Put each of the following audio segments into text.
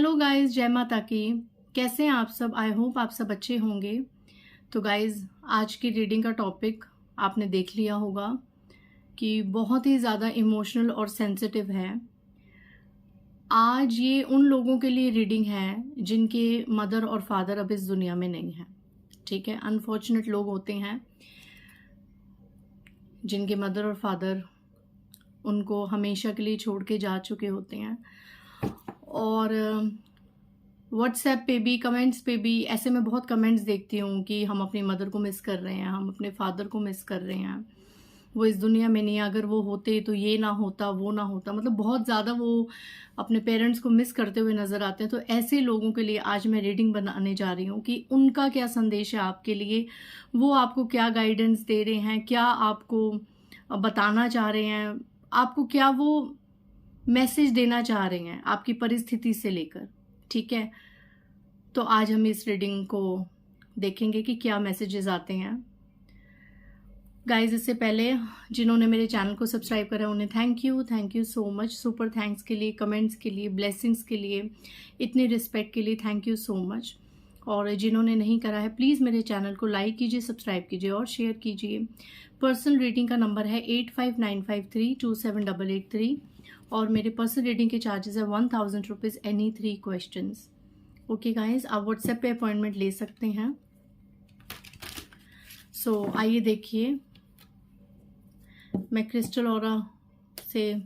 Hello guys, जय माता की। कैसे हैं आप सब? आई होप आप सब अच्छे होंगे। तो गाइस, आज की रीडिंग का टॉपिक आपने देख लिया होगा कि बहुत ही ज़्यादा इमोशनल और सेंसिटिव है। आज ये उन लोगों के लिए रीडिंग है जिनके मदर और फादर अब इस दुनिया में नहीं है। ठीक है, अनफॉर्चुनेट लोग होते हैं जिनके मदर और फादर उनको हमेशा के लिए छोड़ के जा चुके होते हैं। और व्हाट्सएप पे भी, कमेंट्स पे भी ऐसे मैं बहुत कमेंट्स देखती हूँ कि हम अपनी मदर को मिस कर रहे हैं, हम अपने फादर को मिस कर रहे हैं, वो इस दुनिया में नहीं है, अगर वो होते तो ये ना होता, वो ना होता। मतलब बहुत ज़्यादा वो अपने पेरेंट्स को मिस करते हुए नज़र आते हैं। तो ऐसे लोगों के लिए आज मैं रीडिंग बनाने जा रही हूँ कि उनका क्या संदेश है आपके लिए, वो आपको क्या गाइडेंस दे रहे हैं, क्या आपको बताना चाह रहे हैं, आपको क्या वो मैसेज देना चाह रहे हैं आपकी परिस्थिति से लेकर। ठीक है, तो आज हम इस रीडिंग को देखेंगे कि क्या मैसेजेस आते हैं। गाइस, इससे पहले जिन्होंने मेरे चैनल को सब्सक्राइब करा उन्हें thank you so much. Super thanks के लिए, कमेंट्स के लिए, ब्लेसिंग्स के लिए, इतनी रिस्पेक्ट के लिए थैंक यू सो मच। और जिन्होंने नहीं करा है प्लीज़ मेरे चैनल को लाइक कीजिए, सब्सक्राइब कीजिए और शेयर कीजिए। पर्सनल रीडिंग का नंबर है 8595327883 और मेरे पर्सनल रीडिंग के चार्जेस है 1000 rupees any 3 questions. Okay guys, आप व्हाट्सएप पे अपॉइंटमेंट ले सकते हैं। सो आइए देखिए, मैं क्रिस्टल ऑरा से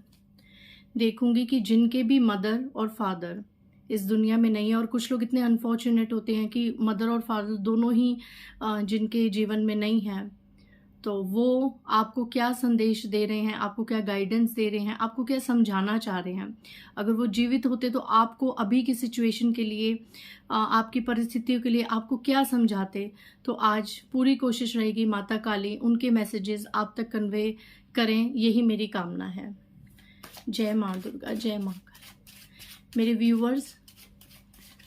देखूंगी कि जिनके भी मदर और फादर इस दुनिया में नहीं है, और कुछ लोग इतने अनफॉर्चुनेट होते हैं कि मदर और फादर दोनों ही जिनके जीवन में नहीं है, तो वो आपको क्या संदेश दे रहे हैं, आपको क्या गाइडेंस दे रहे हैं, आपको क्या समझाना चाह रहे हैं। अगर वो जीवित होते तो आपको अभी की सिचुएशन के लिए, आपकी परिस्थितियों के लिए आपको क्या समझाते। तो आज पूरी कोशिश रहेगी माता काली उनके मैसेजेस आप तक कन्वे करें, यही मेरी कामना है। जय माँ दुर्गा, जय माँ काली। मेरे व्यूअर्स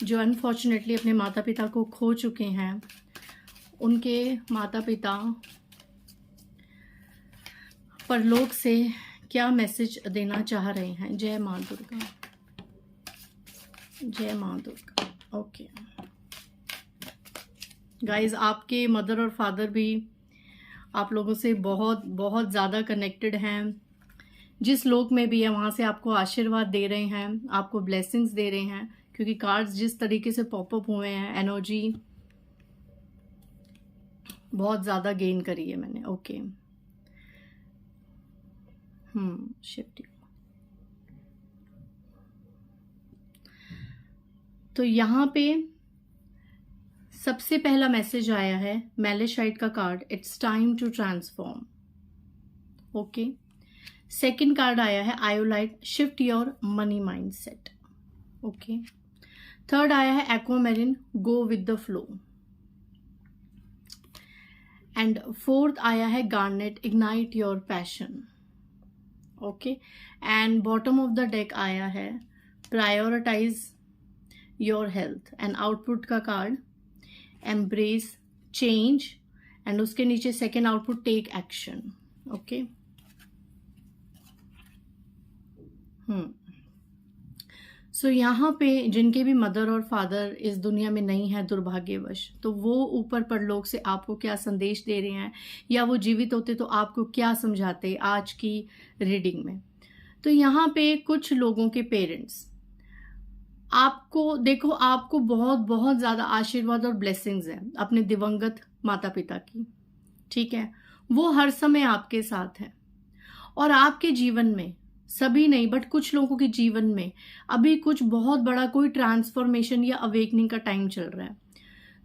जो अनफॉर्चुनेटली अपने माता पिता को खो चुके हैं, उनके माता पिता परलोक से क्या मैसेज देना चाह रहे हैं। जय माँ दुर्गा, जय माँ दुर्गा। ओके गाइज, आपके मदर और फादर भी आप लोगों से बहुत बहुत ज़्यादा कनेक्टेड हैं। जिस लोक में भी है वहाँ से आपको आशीर्वाद दे रहे हैं, आपको ब्लेसिंग्स दे रहे हैं, क्योंकि कार्ड्स जिस तरीके से पॉपअप हुए हैं, एनर्जी बहुत ज़्यादा गेन करी है मैंने। Okay, shifting. तो यहाँ पे सबसे पहला मैसेज आया है मैलेशाइट का card, it's time to transform. Okay, second card आया है iolite, shift your money mindset. Okay, third आया है aquamarine, go with the flow. And fourth आया है garnet, ignite your passion. Okay, and bottom of the deck आया है prioritise your health. And output का card embrace change, and उसके नीचे second output take action. Okay, so यहाँ पे जिनके भी मदर और फादर इस दुनिया में नहीं है दुर्भाग्यवश, तो वो ऊपर परलोक से आपको क्या संदेश दे रहे हैं, या वो जीवित होते तो आपको क्या समझाते आज की रीडिंग में। तो यहाँ पे कुछ लोगों के पेरेंट्स आपको, देखो, आपको बहुत बहुत ज़्यादा आशीर्वाद और ब्लेसिंग्स है अपने दिवंगत माता पिता की। ठीक है, वो हर समय आपके साथ हैं, और आपके जीवन में, सभी नहीं बट कुछ लोगों के जीवन में अभी कुछ बहुत बड़ा कोई ट्रांसफॉर्मेशन या अवेकनिंग का टाइम चल रहा है।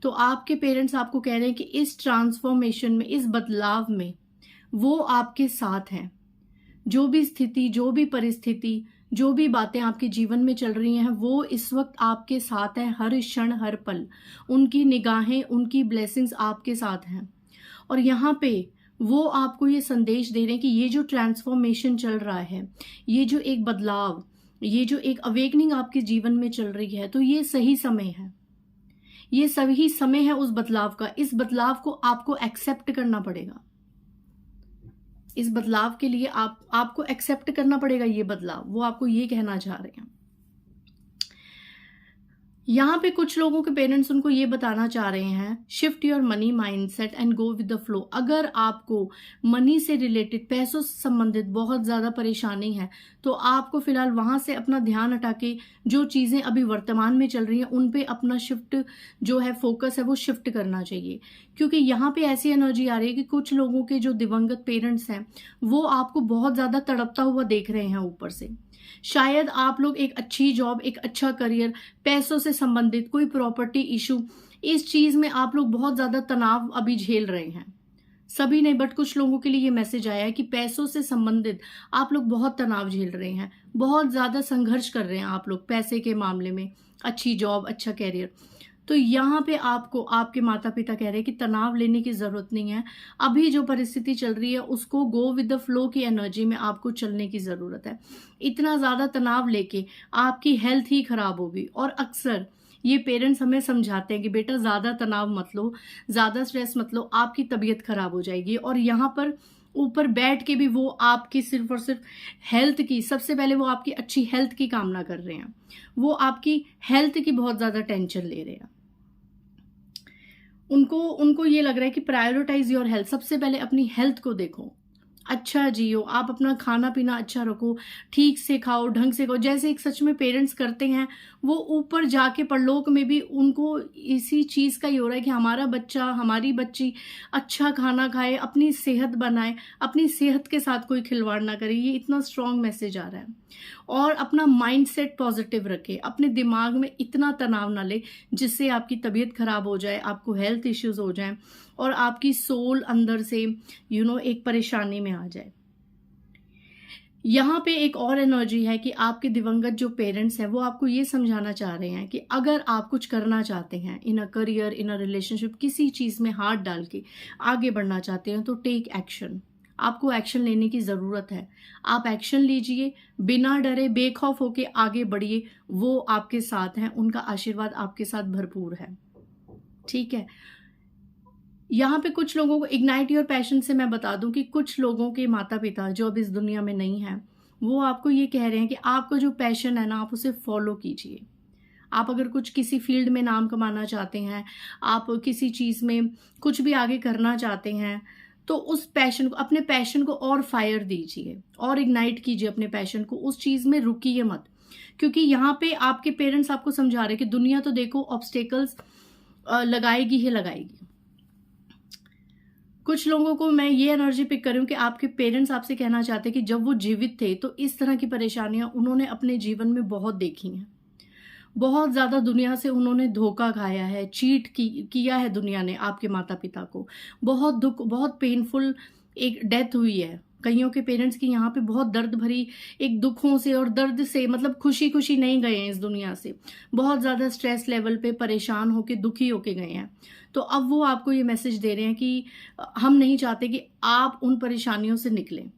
तो आपके पेरेंट्स आपको कह रहे हैं कि इस ट्रांसफॉर्मेशन में, इस बदलाव में वो आपके साथ हैं। जो भी स्थिति, जो भी परिस्थिति, जो भी बातें आपके जीवन में चल रही हैं, वो इस वक्त आपके साथ हैं, हर क्षण हर पल। उनकी निगाहें, उनकी ब्लेसिंग्स आपके साथ हैं। और यहाँ पे वो आपको ये संदेश दे रहे हैं कि ये जो ट्रांसफॉर्मेशन चल रहा है, ये जो एक बदलाव, ये जो एक अवेकनिंग आपके जीवन में चल रही है, तो ये सही समय है, ये सही समय है उस बदलाव का। इस बदलाव को आपको एक्सेप्ट करना पड़ेगा। इस बदलाव के लिए आपको एक्सेप्ट करना पड़ेगा ये बदलाव, वो आपको ये कहना चाह रहे हैं। यहाँ पे कुछ लोगों के पेरेंट्स उनको ये बताना चाह रहे हैं, shift your money mindset and go with the flow. अगर आपको मनी से रिलेटेड, पैसों से संबंधित बहुत ज़्यादा परेशानी है, तो आपको फिलहाल वहाँ से अपना ध्यान हटा के जो चीज़ें अभी वर्तमान में चल रही हैं उन पे अपना शिफ्ट जो है, फोकस है, वो शिफ्ट करना चाहिए। क्योंकि यहाँ पे ऐसी एनर्जी आ रही है कि कुछ लोगों के जो दिवंगत पेरेंट्स हैं वो आपको बहुत ज़्यादा तड़पता हुआ देख रहे हैं ऊपर से। शायद आप लोग एक अच्छी जॉब, एक अच्छा करियर, पैसों से संबंधित कोई प्रॉपर्टी इशू, इस चीज में आप लोग बहुत ज्यादा तनाव अभी झेल रहे हैं। सभी नहीं, बट कुछ लोगों के लिए ये मैसेज आया है कि पैसों से संबंधित आप लोग बहुत तनाव झेल रहे हैं, बहुत ज्यादा संघर्ष कर रहे हैं आप लोग पैसे के मामले में, अच्छी जॉब, अच्छा कैरियर। तो यहाँ पे आपको आपके माता पिता कह रहे हैं कि तनाव लेने की जरूरत नहीं है। अभी जो परिस्थिति चल रही है उसको गो विद द फ्लो की एनर्जी में आपको चलने की जरूरत है। इतना ज्यादा तनाव लेके आपकी हेल्थ ही खराब होगी। और अक्सर ये पेरेंट्स हमें समझाते हैं कि बेटा ज्यादा तनाव मत लो, ज्यादा स्ट्रेस मत लो, आपकी तबीयत खराब हो जाएगी। और यहाँ पर ऊपर बैठ के भी वो आपकी सिर्फ और सिर्फ हेल्थ की, सबसे पहले वो आपकी अच्छी हेल्थ की कामना कर रहे हैं, वो आपकी हेल्थ की बहुत ज्यादा टेंशन ले रहे हैं। उनको ये लग रहा है कि प्रायोरिटाइज योर हेल्थ, सबसे पहले अपनी हेल्थ को देखो, अच्छा जियो, आप अपना खाना पीना अच्छा रखो, ठीक से खाओ, ढंग से खाओ, जैसे एक सच में पेरेंट्स करते हैं। वो ऊपर जाके परलोक में भी उनको इसी चीज का ही हो रहा है कि हमारा बच्चा, हमारी बच्ची अच्छा खाना खाए, अपनी सेहत बनाए, अपनी सेहत के साथ कोई खिलवाड़ ना करे। ये इतना स्ट्रांग मैसेज आ रहा है। और अपना माइंडसेट पॉजिटिव रखे, अपने दिमाग में इतना तनाव ना ले जिससे आपकी तबीयत खराब हो जाए, आपको हेल्थ इश्यूज हो जाए और आपकी सोल अंदर से एक परेशानी में आ जाए। यहाँ पे एक और एनर्जी है कि आपके दिवंगत जो पेरेंट्स हैं वो आपको ये समझाना चाह रहे हैं कि अगर आप कुछ करना चाहते हैं इन a career, in a relationship, किसी चीज में हाथ डाल के आगे बढ़ना चाहते हैं, तो टेक एक्शन। आपको एक्शन लेने की जरूरत है। आप एक्शन लीजिए, बिना डरे, बेखौफ होके आगे बढ़िए। वो आपके साथ हैं, उनका आशीर्वाद आपके साथ भरपूर है। ठीक है। यहाँ पे कुछ लोगों को इग्नाइट योर पैशन से मैं बता दूं कि कुछ लोगों के माता पिता जो अब इस दुनिया में नहीं है, वो आपको ये कह रहे हैं कि आपका जो पैशन है ना, आप उसे फॉलो कीजिए। आप अगर कुछ किसी फील्ड में नाम कमाना चाहते हैं, आप किसी चीज में कुछ भी आगे करना चाहते हैं, तो उस पैशन को, अपने पैशन को और फायर दीजिए और इग्नाइट कीजिए अपने पैशन को, उस चीज में रुकिए मत। क्योंकि यहाँ पे आपके पेरेंट्स आपको समझा रहे हैं कि दुनिया तो देखो ऑब्स्टेकल्स लगाएगी ही लगाएगी। कुछ लोगों को मैं ये एनर्जी पिक कर रही हूँ कि आपके पेरेंट्स आपसे कहना चाहते हैं कि जब वो जीवित थे तो इस तरह की परेशानियां उन्होंने अपने जीवन में बहुत देखी हैं। बहुत ज्यादा दुनिया से उन्होंने धोखा खाया है, चीट किया है दुनिया ने आपके माता पिता को। बहुत दुख, बहुत पेनफुल एक डेथ हुई है कईयों के पेरेंट्स की। यहाँ पे बहुत दर्द भरी एक दुखों से और दर्द से, मतलब खुशी खुशी नहीं गए हैं इस दुनिया से, बहुत ज्यादा स्ट्रेस लेवल पे परेशान होके, दुखी होके गए हैं। तो अब वो आपको ये मैसेज दे रहे हैं कि हम नहीं चाहते कि आप उन परेशानियों से निकलें।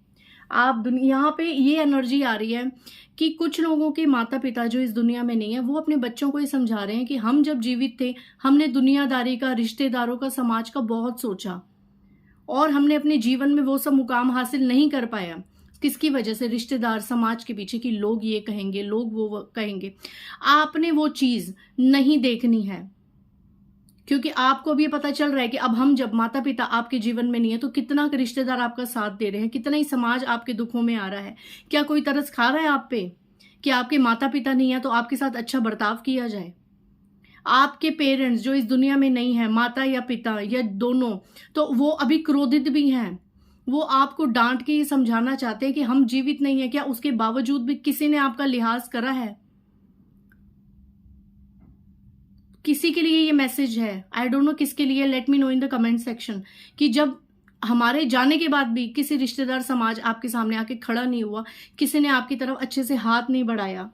आप यहाँ पे ये एनर्जी आ रही है कि कुछ लोगों के माता पिता जो इस दुनिया में नहीं है, वो अपने बच्चों को ये समझा रहे हैं कि हम जब जीवित थे हमने दुनियादारी का, रिश्तेदारों का, समाज का बहुत सोचा और हमने अपने जीवन में वो सब मुकाम हासिल नहीं कर पाया। किसकी वजह से? रिश्तेदार, समाज के पीछे कि लोग ये कहेंगे, लोग वो कहेंगे। आपने वो चीज नहीं देखनी है, क्योंकि आपको भी पता चल रहा है कि अब हम जब माता पिता आपके जीवन में नहीं है तो कितना रिश्तेदार आपका साथ दे रहे हैं, कितना ही समाज आपके दुखों में आ रहा है। क्या कोई तरस खा रहा है आप पे कि आपके माता पिता नहीं है तो आपके साथ अच्छा बर्ताव किया जाए? आपके पेरेंट्स जो इस दुनिया में नहीं है, माता या पिता या दोनों, तो वो अभी क्रोधित भी हैं। वो आपको डांट के ये समझाना चाहते हैं कि हम जीवित नहीं है क्या, उसके बावजूद भी किसी ने आपका लिहाज करा है? किसी के लिए ये मैसेज है, आई डोंट नो किसके लिए, let me know in the comment section, कि जब हमारे जाने के बाद भी किसी रिश्तेदार, समाज आपके सामने आके खड़ा नहीं हुआ, किसी ने आपकी तरफ अच्छे से हाथ नहीं बढ़ाया,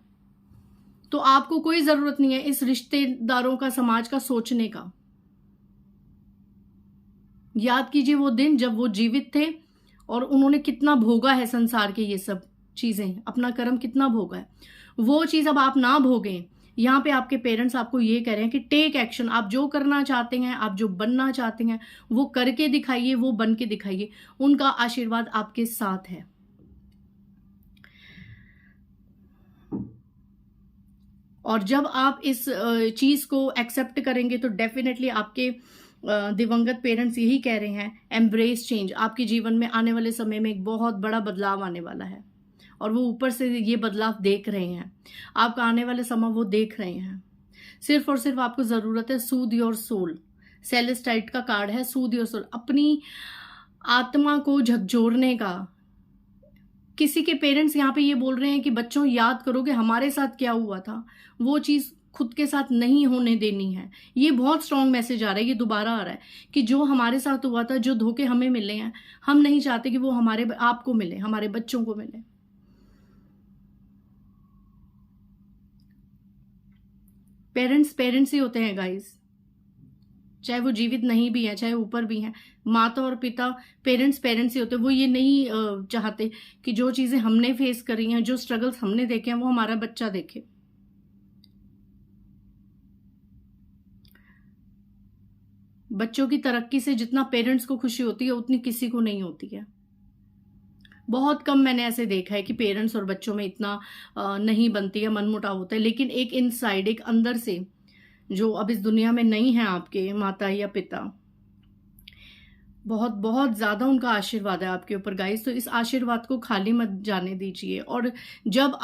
तो आपको कोई जरूरत नहीं है इस रिश्तेदारों का, समाज का सोचने का। याद कीजिए वो दिन जब वो जीवित थे और उन्होंने कितना भोगा है संसार के ये सब चीजें, अपना कर्म कितना भोगा है। वो चीज अब आप ना भोगें। यहाँ पे आपके पेरेंट्स आपको ये कह रहे हैं कि टेक एक्शन। आप जो करना चाहते हैं, आप जो बनना चाहते हैं, वो करके दिखाइए, वो बन के दिखाइए। उनका आशीर्वाद आपके साथ है। और जब आप इस चीज़ को एक्सेप्ट करेंगे तो डेफिनेटली आपके दिवंगत पेरेंट्स यही कह रहे हैं, एम्ब्रेस चेंज। आपके जीवन में आने वाले समय में एक बहुत बड़ा बदलाव आने वाला है और वो ऊपर से ये बदलाव देख रहे हैं। आपका आने वाले समय वो देख रहे हैं। सिर्फ और सिर्फ आपको ज़रूरत है सूद योर सोल। सेलेस्टाइट का कार्ड है सूद योर सोल, अपनी आत्मा को झकझोरने का। किसी के पेरेंट्स यहाँ पे ये बोल रहे हैं कि बच्चों याद करो कि हमारे साथ क्या हुआ था, वो चीज़ खुद के साथ नहीं होने देनी है। ये बहुत स्ट्रॉन्ग मैसेज आ रहा है, ये दोबारा आ रहा है कि जो हमारे साथ हुआ था, जो धोखे हमें मिले हैं, हम नहीं चाहते कि वो हमारे आपको मिले, हमारे बच्चों को मिले। पेरेंट्स ही होते हैं गाइस, चाहे वो जीवित नहीं भी हैं, चाहे ऊपर भी हैं। माता और पिता पेरेंट्स ही होते हैं। वो ये नहीं चाहते कि जो चीज़ें हमने फेस करी हैं, जो स्ट्रगल्स हमने देखे हैं, वो हमारा बच्चा देखे। बच्चों की तरक्की से जितना पेरेंट्स को खुशी होती है उतनी किसी को नहीं होती है। बहुत कम मैंने ऐसे देखा है कि पेरेंट्स और बच्चों में इतना नहीं बनती है, मनमुटाव होता है। लेकिन एक इनसाइड, एक अंदर से, जो अब इस दुनिया में नहीं है आपके माता या पिता, बहुत बहुत ज़्यादा उनका आशीर्वाद है आपके ऊपर गाइस। तो इस आशीर्वाद को खाली मत जाने दीजिए। और जब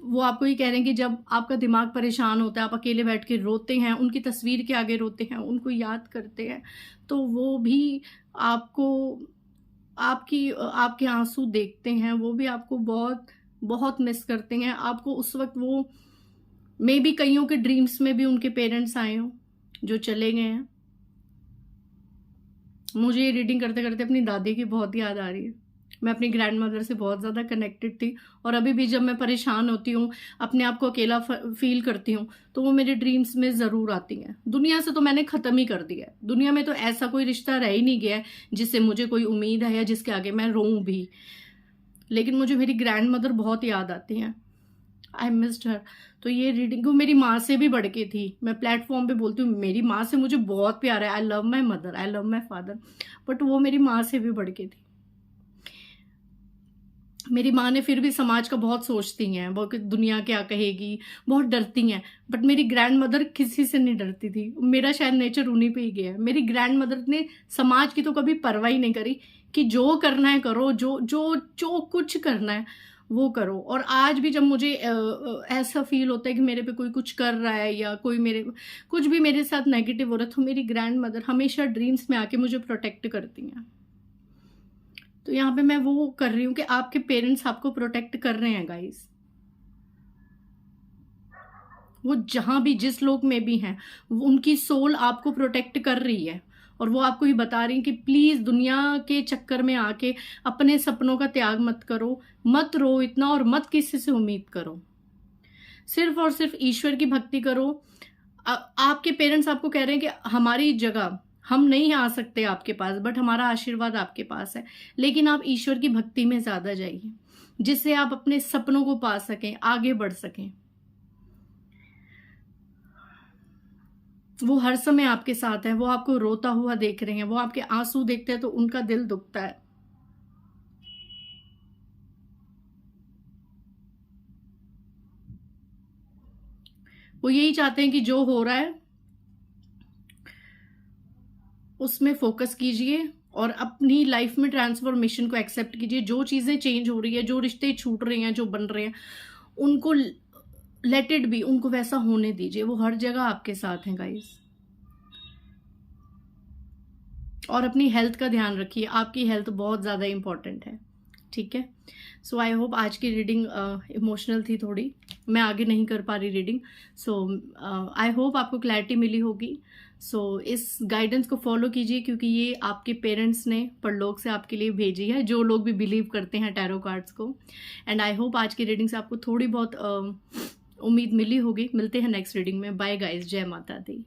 वो आपको ये कह रहे हैं कि जब आपका दिमाग परेशान होता है, आप अकेले बैठ के रोते हैं, उनकी तस्वीर के आगे रोते हैं, उनको याद करते हैं, तो वो भी आपको आपके आंसू देखते हैं, वो भी आपको बहुत बहुत मिस करते हैं। आपको उस वक्त वो मे बी कईयों के ड्रीम्स में भी उनके पेरेंट्स आए हों जो चले गए हैं। मुझे ये रीडिंग करते करते अपनी दादी की बहुत याद आ रही है। मैं अपनी ग्रैंड मदर से बहुत ज़्यादा कनेक्टेड थी और अभी भी जब मैं परेशान होती हूँ, अपने आप को अकेला फील करती हूँ, तो वो मेरे ड्रीम्स में ज़रूर आती हैं। दुनिया से तो मैंने ख़त्म ही कर दिया है। दुनिया में तो ऐसा कोई रिश्ता रह ही नहीं गया है जिससे मुझे कोई उम्मीद है या जिसके आगे मैं रोऊँ भी। लेकिन मुझे मेरी ग्रैंड मदर बहुत याद आती हैं। आई मिस्ड हर। तो ये रीडिंग को मेरी माँ से भी बढ़ के थी। मैं प्लेटफॉर्म पे बोलती हूँ मेरी माँ से मुझे बहुत प्यार है। I love my mother, I love my father, but वो मेरी माँ से भी बढ़ के थी। मेरी माँ ने फिर भी समाज का बहुत सोचती हैं, वो कि दुनिया क्या कहेगी, बहुत डरती हैं। बट मेरी ग्रैंड मदर किसी से नहीं डरती थी। मेरा शायद नेचर उन्हीं पे ही गया है। मेरी ग्रैंड मदर ने समाज की तो कभी परवाह ही नहीं करी कि जो करना है करो, जो जो जो कुछ करना है वो करो। और आज भी जब मुझे ऐसा फील होता है कि मेरे पे कोई कुछ कर रहा है या कोई कुछ भी मेरे साथ नेगेटिव हो रहा है, तो मेरी ग्रैंड मदर हमेशा ड्रीम्स में आके मुझे प्रोटेक्ट करती हैं। तो यहाँ पे मैं वो कर रही हूँ कि आपके पेरेंट्स आपको प्रोटेक्ट कर रहे हैं गाइस। वो जहां भी, जिस लोक में भी हैं, उनकी सोल आपको प्रोटेक्ट कर रही है और वो आपको ये बता रही है कि प्लीज दुनिया के चक्कर में आके अपने सपनों का त्याग मत करो, मत रो इतना और मत किसी से उम्मीद करो। सिर्फ और सिर्फ ईश्वर की भक्ति करो। आपके पेरेंट्स आपको कह रहे हैं कि हमारी जगह हम नहीं आ सकते आपके पास, बट हमारा आशीर्वाद आपके पास है। लेकिन आप ईश्वर की भक्ति में ज्यादा जाइए, जिससे आप अपने सपनों को पा सकें, आगे बढ़ सकें। वो हर समय आपके साथ हैं। वो आपको रोता हुआ देख रहे हैं, वो आपके आंसू देखते हैं तो उनका दिल दुखता है। वो यही चाहते हैं कि जो हो रहा है उसमें फोकस कीजिए और अपनी लाइफ में ट्रांसफॉर्मेशन को एक्सेप्ट कीजिए। जो चीजें चेंज हो रही है, जो रिश्ते छूट रहे हैं, जो बन रहे हैं, उनको लेट इट बी, उनको वैसा होने दीजिए। वो हर जगह आपके साथ हैं गाइस। और अपनी हेल्थ का ध्यान रखिए, आपकी हेल्थ बहुत ज़्यादा इंपॉर्टेंट है, ठीक है। सो आई होप आज की रीडिंग इमोशनल थी थोड़ी, मैं आगे नहीं कर पा रही रीडिंग। सो आई होप आपको क्लैरिटी मिली होगी। सो इस गाइडेंस को फॉलो कीजिए, क्योंकि ये आपके पेरेंट्स ने परलोक से आपके लिए भेजी है, जो लोग भी बिलीव करते हैं टैरो कार्ड्स को। एंड आई होप आज की रीडिंग से आपको थोड़ी बहुत उम्मीद मिली होगी। मिलते हैं नेक्स्ट रीडिंग में। बाय गाइज, जय माता दी।